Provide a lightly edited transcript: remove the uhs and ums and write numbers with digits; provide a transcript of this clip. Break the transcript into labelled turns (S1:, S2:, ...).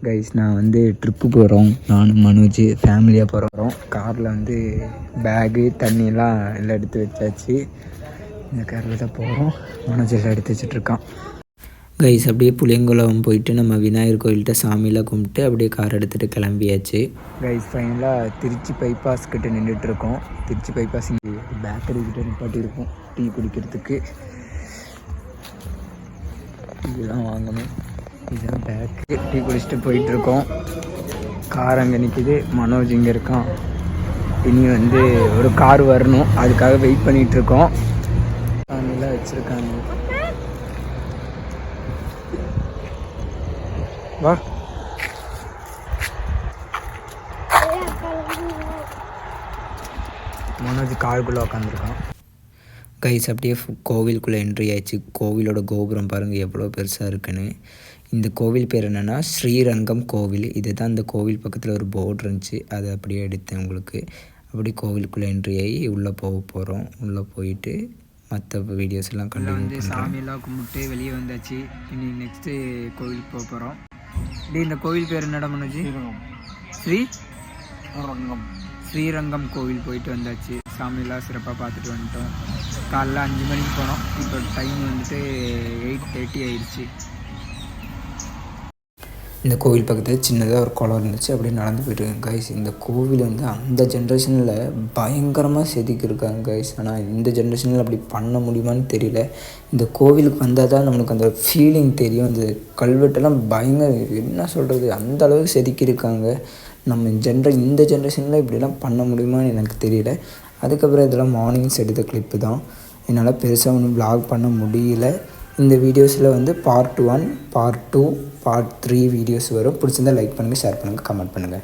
S1: Guys நான் வந்து trip போகிறோம். நானும் மனோஜ் ஃபேமிலியாக போகிறோம். காரில் வந்து பேகு தண்ணியெல்லாம் எல்லாம் எடுத்து வச்சாச்சு. இந்த காரில் தான் போகிறோம். மனோஜ் எல்லாம் எடுத்து வச்சிட்ருக்கான். கைஸ் அப்படியே புளியங்குளம் போயிட்டு நம்ம விநாயகர் கோயில்கிட்ட சாமியெல்லாம் கும்பிட்டு அப்படியே கார் எடுத்துகிட்டு கிளம்பியாச்சு. கைஸ் ஃபைனலாக திருச்சி பைபாஸ் கிட்டே நின்றுட்டுருக்கோம். திருச்சி பைபாஸ் இங்கே பேக்கரி கிட்டே நிப்பாட்டியிருக்கோம் டீ குடிக்கிறதுக்கு. இதெல்லாம் வாங்கணும். இதுதான் பேக்கு. டீ குடிச்சிட்டு போயிட்டுருக்கோம். கார் அங்கே நிற்கிது. மனோஜ் இங்கே இருக்கான். இனி வந்து ஒரு கார் வரணும், அதுக்காக வெயிட் பண்ணிகிட்ருக்கோம். அதெல்லாம் வச்சுருக்காங்க. வா மனோஜ் காருக்குள்ளே உட்காந்துருக்கான். கைஸ் அப்படியே கோவிலுக்குள்ளே என்ட்ரி ஆயிடுச்சு. கோவிலோட கோபுரம் பாருங்கள் எவ்வளோ பெருசாக இருக்குன்னு. இந்த கோவில் பேர் என்னென்னா ஸ்ரீரங்கம் கோவில். இதுதான் இந்த கோவில் பக்கத்தில் ஒரு போர்டு இருந்துச்சு, அதை அப்படியே எடுத்தேன் உங்களுக்கு. அப்படி கோவிலுக்குள்ளே என்ட்ரி ஆகி உள்ளே போக போகிறோம். உள்ளே போயிட்டு மற்ற வீடியோஸ் எல்லாம் கண்டிப்பாக வந்து சாமியெல்லாம் கும்பிட்டு வெளியே வந்தாச்சு. இனி நெக்ஸ்ட்டு கோவிலுக்கு போக போகிறோம். இந்த கோவில் பேர் என்னடா மனோஜ்? ஸ்ரீரங்கம் கோவில் போயிட்டு வந்தாச்சு. சாமியெல்லாம் சிறப்பாக பார்த்துட்டு வந்துட்டோம். காலைல 5 மணிக்கு போனோம். இப்போ டைம் வந்துட்டு 8:30 ஆயிடுச்சு. இந்த கோவில் பக்கத்தில் சின்னதாக ஒரு குளம் இருந்துச்சு, அப்படியே நடந்து போயிட்டுருக்கேன் கைஸ். இந்த கோவில் வந்து அந்த ஜென்ரேஷனில் பயங்கரமாக செதுக்கியிருக்காங்க கைஸ். ஆனால் இந்த ஜென்ரேஷனில் அப்படி பண்ண முடியுமான்னு தெரியல. இந்த கோவிலுக்கு வந்தால் தான் நம்மளுக்கு அந்த ஃபீலிங் தெரியும். அந்த கல்வெட்டெல்லாம் பயங்கர என்ன சொல்கிறது, அந்த அளவுக்கு செதுக்கியிருக்காங்க. நம்ம இந்த ஜென்ரேஷனில் இப்படிலாம் பண்ண முடியுமான்னு எனக்கு தெரியல. அதுக்கப்புறம் இதெல்லாம் மார்னிங்ஸ் எடுத்த கிளிப்பு தான். என்னால் பெருசாக ஒன்றும் வ்ளாக் பண்ண முடியல. இந்த வீடியோஸில் வந்து பார்ட் 1, பார்ட் 2, பார்ட் 3 வீடியோஸ் வரும். பிடிச்சிருந்தால் லைக் பண்ணுங்கள், ஷேர் பண்ணுங்கள், கமெண்ட் பண்ணுங்கள்.